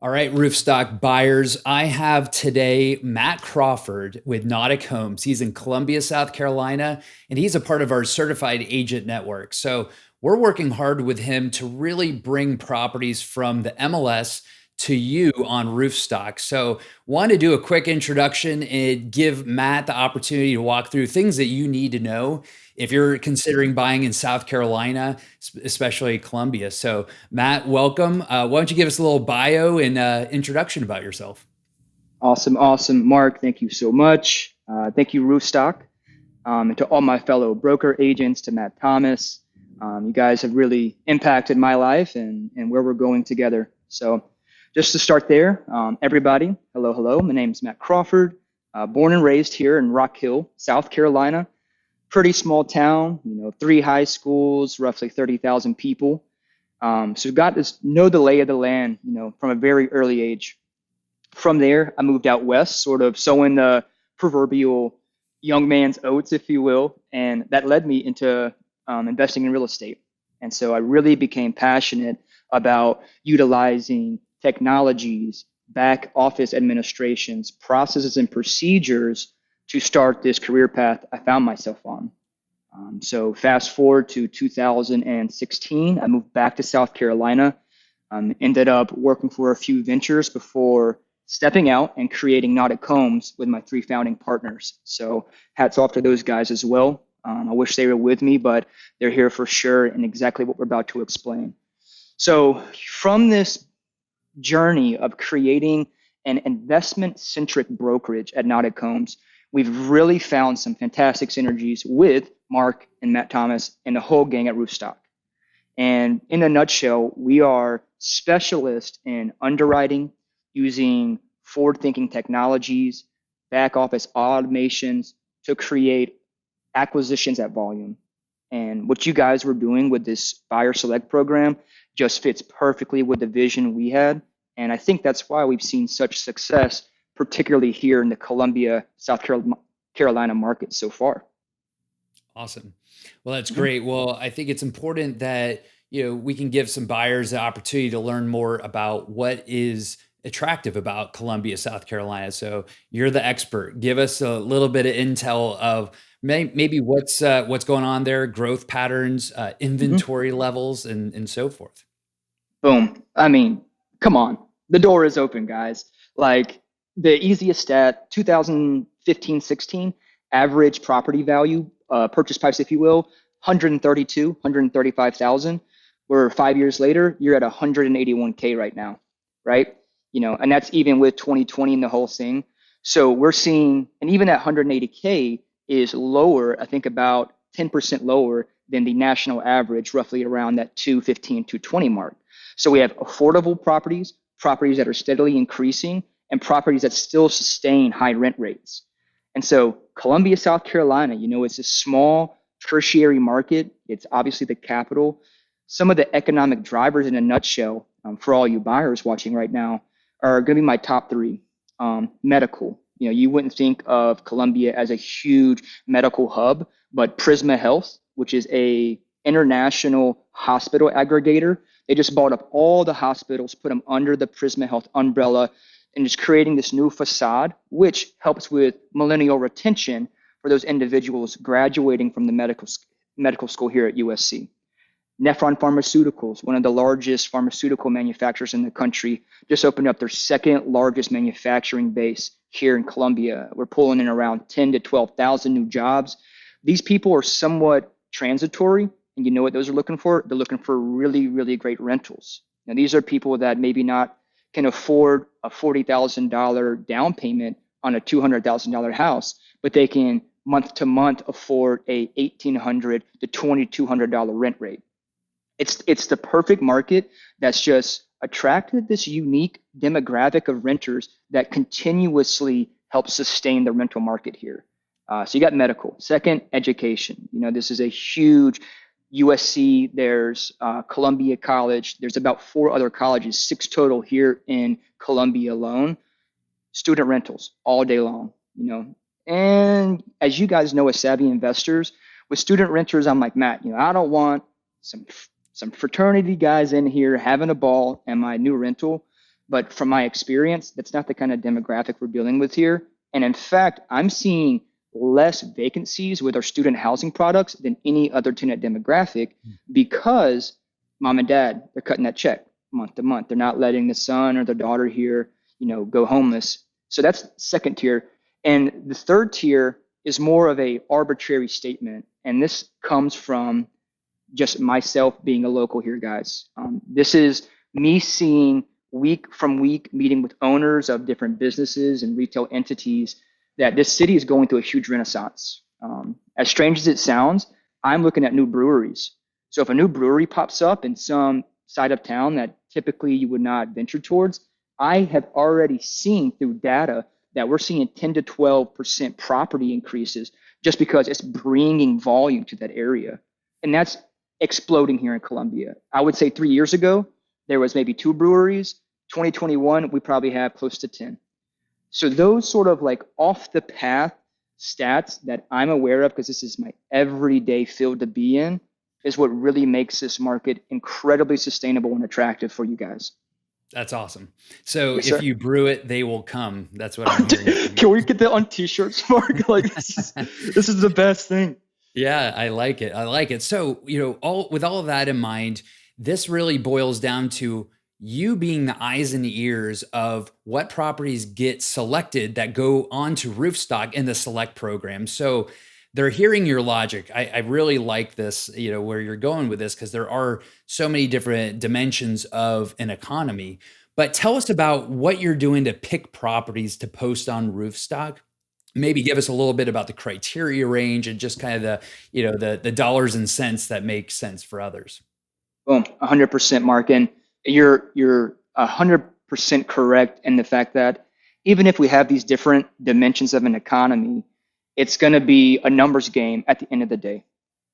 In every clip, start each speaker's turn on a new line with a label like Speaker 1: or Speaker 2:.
Speaker 1: All right, Roofstock buyers. I have today Matt Crawford with Nautic Homes. He's in Columbia, South Carolina, and he's a part of our certified agent network. So we're working hard with him to really bring properties from the MLS to you on Roofstock. So want to do a quick introduction and give Matt the opportunity to walk through things that you need to know if you're considering buying in South Carolina, especially Columbia. So Matt, welcome. Why don't you give us a little bio and introduction about yourself?
Speaker 2: Awesome, awesome. Mark, thank you so much. Thank you, Roofstock, and to all my fellow broker agents, to Matt Thomas. You guys have really impacted my life and where we're going together. So just to start there, everybody, hello, hello. My name is Matt Crawford, born and raised here in Rock Hill, South Carolina. Pretty small town, three high schools, roughly 30,000 people. So got to know the lay of the land, from a very early age. From there, I moved out west, sort of sowing the proverbial young man's oats, if you will, and that led me into investing in real estate. And so I really became passionate about utilizing technologies, back office administrations, processes, and procedures to start this career path I found myself on. So fast forward to 2016, I moved back to South Carolina, ended up working for a few ventures before stepping out and creating Nautic Homes with my three founding partners. So hats off to those guys as well. I wish they were with me, but they're here for sure and exactly what we're about to explain. So from this journey of creating an investment-centric brokerage at Nautic Homes, we've really found some fantastic synergies with Mark and Matt Thomas and the whole gang at Roofstock. And in a nutshell, we are specialists in underwriting, using forward-thinking technologies, back office automations to create acquisitions at volume. And what you guys were doing with this buyer select program just fits perfectly with the vision we had. And I think that's why we've seen such success, particularly here in the Columbia, South Carolina market so far.
Speaker 1: Awesome. Well, that's great. Well, I think it's important that we can give some buyers the opportunity to learn more about what is attractive about Columbia, South Carolina. So you're the expert. Give us a little bit of intel of maybe what's going on there, growth patterns,
Speaker 2: Mhm.
Speaker 1: inventory levels, and so forth.
Speaker 2: Boom. I mean, come on. The door is open, guys. Like the easiest stat, 2015, 16, average property value, purchase price, if you will, 132, 135,000. Where 5 years later, you're at 181K right now, right? And that's even with 2020 and the whole thing. So we're seeing, and even at 180K is lower, I think about 10% lower than the national average, roughly around that 215, 220 mark. So we have affordable properties, properties that are steadily increasing, and properties that still sustain high rent rates. And so Columbia, South Carolina, it's a small tertiary market. It's obviously the capital. Some of the economic drivers in a nutshell, for all you buyers watching right now, are going to be my top three. Medical. You wouldn't think of Columbia as a huge medical hub, but Prisma Health, which is a international hospital aggregator, they just bought up all the hospitals, put them under the Prisma Health umbrella, and is creating this new facade, which helps with millennial retention for those individuals graduating from the medical school here at USC. Nephron Pharmaceuticals, one of the largest pharmaceutical manufacturers in the country, just opened up their second largest manufacturing base here in Columbia. We're pulling in around 10 to 12,000 new jobs. These people are somewhat transitory, and you know what those are looking for? They're looking for really, really great rentals. Now, these are people that maybe not can afford a $40,000 down payment on a $200,000 house, but they can month to month afford a $1,800 to $2,200 rent rate. It's the perfect market that's just attracted this unique demographic of renters that continuously help sustain the rental market here. So you got medical. Second, education. This is a huge USC. There's Columbia College. There's about four other colleges, six total here in Columbia alone. Student rentals all day long. And as you guys know, as savvy investors, with student renters, I'm like, Matt, I don't want some fraternity guys in here having a ball in my new rental. But from my experience, that's not the kind of demographic we're dealing with here. And in fact, I'm seeing less vacancies with our student housing products than any other tenant demographic because mom and dad, they're cutting that check month to month. They're not letting the son or the daughter here, go homeless. So that's second tier. And the third tier is more of a arbitrary statement. And this comes from just myself being a local here, guys. This is me seeing week from week, meeting with owners of different businesses and retail entities, that this city is going through a huge renaissance. As strange as it sounds, I'm looking at new breweries. So if a new brewery pops up in some side of town that typically you would not venture towards, I have already seen through data that we're seeing 10 to 12% property increases just because it's bringing volume to that area. And that's exploding here in Columbia. I would say 3 years ago, there was maybe 2 breweries. 2021, we probably have close to 10. So those sort of like off the path stats that I'm aware of, because this is my everyday field to be in, is what really makes this market incredibly sustainable and attractive for you guys.
Speaker 1: That's awesome. So
Speaker 2: Yes,
Speaker 1: if
Speaker 2: sir.
Speaker 1: you brew it, they will come. That's what I'm hearing from
Speaker 2: Can we get that on t-shirts, Mark? Like this is the best thing.
Speaker 1: Yeah, I like it. I like it. So, all with all of that in mind, this really boils down to you being the eyes and the ears of what properties get selected that go on to Roofstock in the select program. So they're hearing your logic. I really like this, where you're going with this, because there are so many different dimensions of an economy. But tell us about what you're doing to pick properties to post on Roofstock. Maybe give us a little bit about the criteria range and just kind of the dollars and cents that make sense for others.
Speaker 2: Boom, 100%, Mark. And you're 100% correct in the fact that even if we have these different dimensions of an economy, it's going to be a numbers game at the end of the day.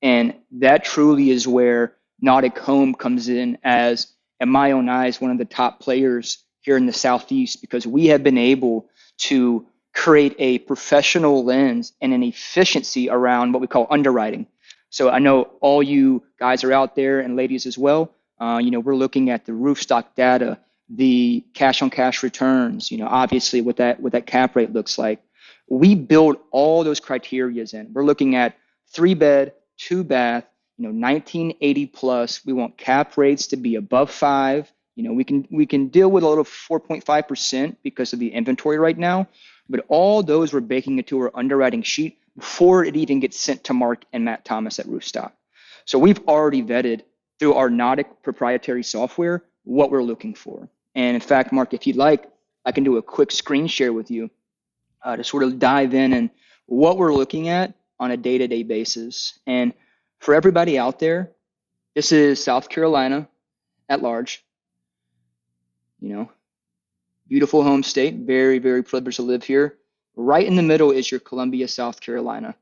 Speaker 2: And that truly is where Nautic Home comes in as, in my own eyes, one of the top players here in the Southeast, because we have been able to create a professional lens and an efficiency around what we call underwriting. So I know all you guys are out there and ladies as well. We're looking at the roof stock data, the cash on cash returns, obviously what that cap rate looks like. We build all those criterias in. We're looking at 3 bed, 2 bath, 1980 plus. We want cap rates to be above 5. We can deal with a little 4.5% because of the inventory right now, but all those we're baking into our underwriting sheet before it even gets sent to Mark and Matt Thomas at Roofstock. So we've already vetted through our Nautic proprietary software what we're looking for. And in fact, Mark, if you'd like, I can do a quick screen share with you to sort of dive in and what we're looking at on a day-to-day basis. And for everybody out there, this is South Carolina at large. Beautiful home state, very, very privileged to live here. Right in the middle is your Columbia, South Carolina.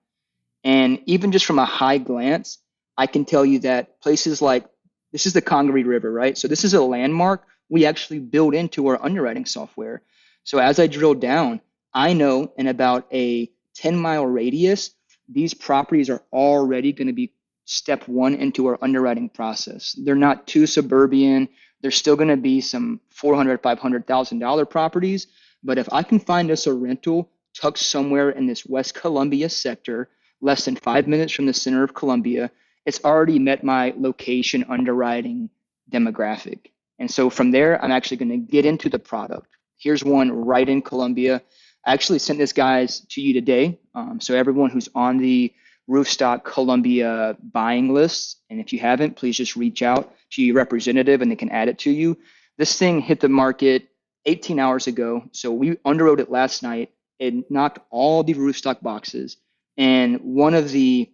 Speaker 2: And even just from a high glance, I can tell you that places like this is the Congaree River, right? So this is a landmark we actually build into our underwriting software. So as I drill down, I know in about a 10-mile radius, these properties are already going to be step one into our underwriting process. They're not too suburban. There's still going to be some $400,000, $500,000 properties. But if I can find us a rental tucked somewhere in this West Columbia sector, less than 5 minutes from the center of Columbia, it's already met my location underwriting demographic. And so from there, I'm actually going to get into the product. Here's one right in Columbia. I actually sent this guys to you today. So everyone who's on the Roofstock Columbia buying list, and if you haven't, please just reach out to your representative and they can add it to you. This thing hit the market 18 hours ago. So we underwrote it last night. It knocked all the Roofstock boxes. And one of the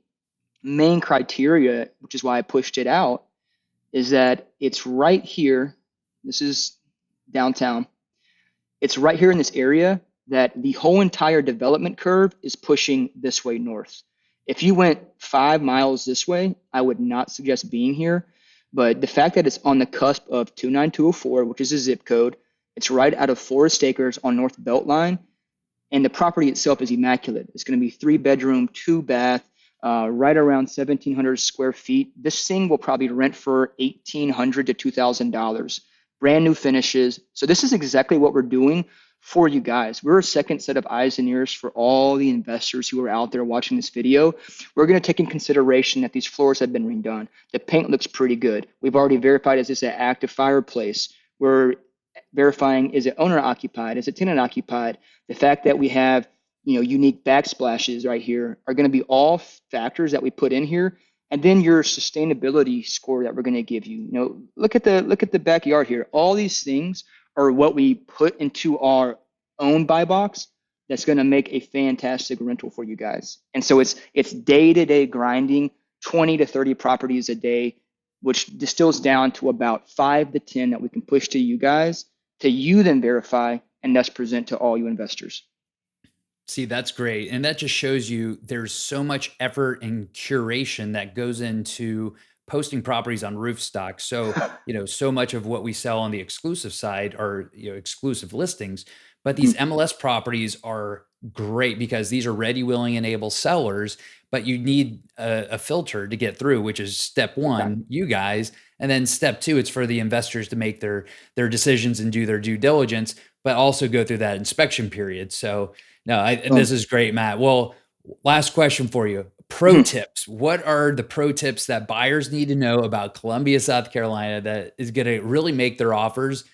Speaker 2: main criteria, which is why I pushed it out, is that it's right here. This is downtown. It's right here in this area that the whole entire development curve is pushing this way north. If you went 5 miles this way, I would not suggest being here. But the fact that it's on the cusp of 29204, which is a zip code, it's right out of Forest Acres on North Beltline, and the property itself is immaculate. It's going to be 3 bedroom, 2 bath, right around 1,700 square feet. This thing will probably rent for $1,800 to $2,000. brand new finishes. So this is exactly what we're doing for you guys. We're a second set of eyes and ears for all the investors who are out there watching this video. We're going to take in consideration that these floors have been redone. The paint looks pretty good. We've already verified, is this an active fireplace? We're verifying, is it owner occupied? Is it tenant occupied? The fact that we have, unique backsplashes right here are going to be all factors that we put in here. And then your sustainability score that we're going to give you. Look at the backyard here. All these things are what we put into our own buy box that's going to make a fantastic rental for you guys. And so it's day-to-day grinding, 20 to 30 properties a day, which distills down to about 5 to 10 that we can push to you guys, to you then verify and thus present to all you investors.
Speaker 1: See, that's great. And that just shows you there's so much effort and curation that goes into posting properties on Roofstock. So, so much of what we sell on the exclusive side are, exclusive listings, but these MLS properties are great because these are ready, willing, and able sellers, but you need a filter to get through, which is step
Speaker 2: Okay.
Speaker 1: one, you guys. And then step two, it's for the investors to make their decisions and do their due diligence, but also go through that inspection period. So, no, this
Speaker 2: Boom.
Speaker 1: is great, Matt. Well, last question for you. Pro
Speaker 2: Mhm.
Speaker 1: tips. What are the pro tips that buyers need to know about Columbia, South Carolina that is going to really make their offers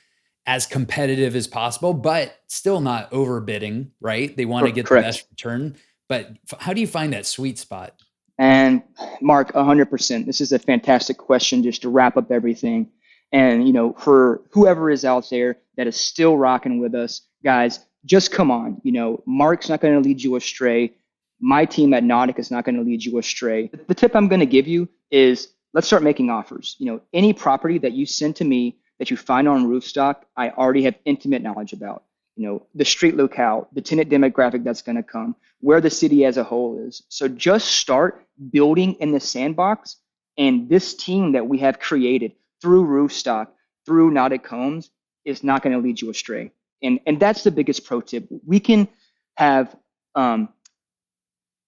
Speaker 1: as competitive as possible, but still not overbidding, right? They want to get the
Speaker 2: Correct.
Speaker 1: best return. But how do you find that sweet spot?
Speaker 2: And Mark, 100%. This is a fantastic question just to wrap up everything. And, for whoever is out there that is still rocking with us, guys, just come on. Mark's not going to lead you astray. My team at Nautic is not going to lead you astray. The tip I'm going to give you is let's start making offers. Any property that you send to me that you find on Roofstock, I already have intimate knowledge about. The street locale, the tenant demographic that's going to come, where the city as a whole is. So just start building in the sandbox. And this team that we have created through Roofstock, through Nautic Homes, is not going to lead you astray. And that's the biggest pro tip. We can have um,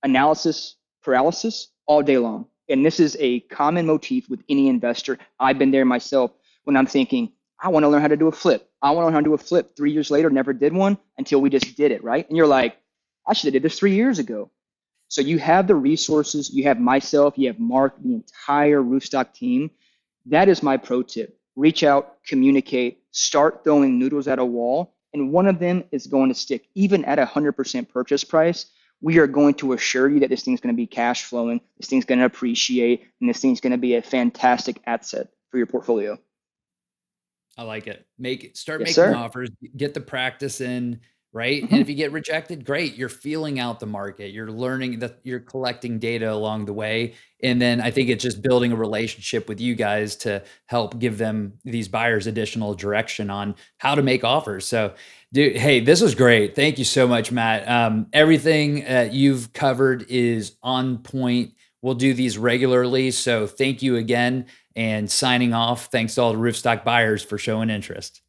Speaker 2: analysis paralysis all day long. And this is a common motif with any investor. I've been there myself when I'm thinking, I want to learn how to do a flip. I want to learn how to do a flip. 3 years later, never did one until we just did it, right? And you're like, I should have did this 3 years ago. So you have the resources, you have myself, you have Mark, the entire Roofstock team. That is my pro tip. Reach out, communicate, start throwing noodles at a wall, and one of them is going to stick. Even at 100% purchase price, we are going to assure you that this thing's going to be cash flowing, this thing's going to appreciate, and this thing's going to be a fantastic asset for your portfolio.
Speaker 1: I like it. Start
Speaker 2: Yes,
Speaker 1: making
Speaker 2: sir.
Speaker 1: offers, get the practice in, right? And
Speaker 2: Mhm.
Speaker 1: if you get rejected, great. You're feeling out the market. You're learning that you're collecting data along the way. And then I think it's just building a relationship with you guys to help give them these buyers additional direction on how to make offers. So, dude, hey, this was great. Thank you so much, Matt. Everything you've covered is on point. We'll do these regularly. So thank you again. And signing off, thanks to all the Roofstock buyers for showing interest.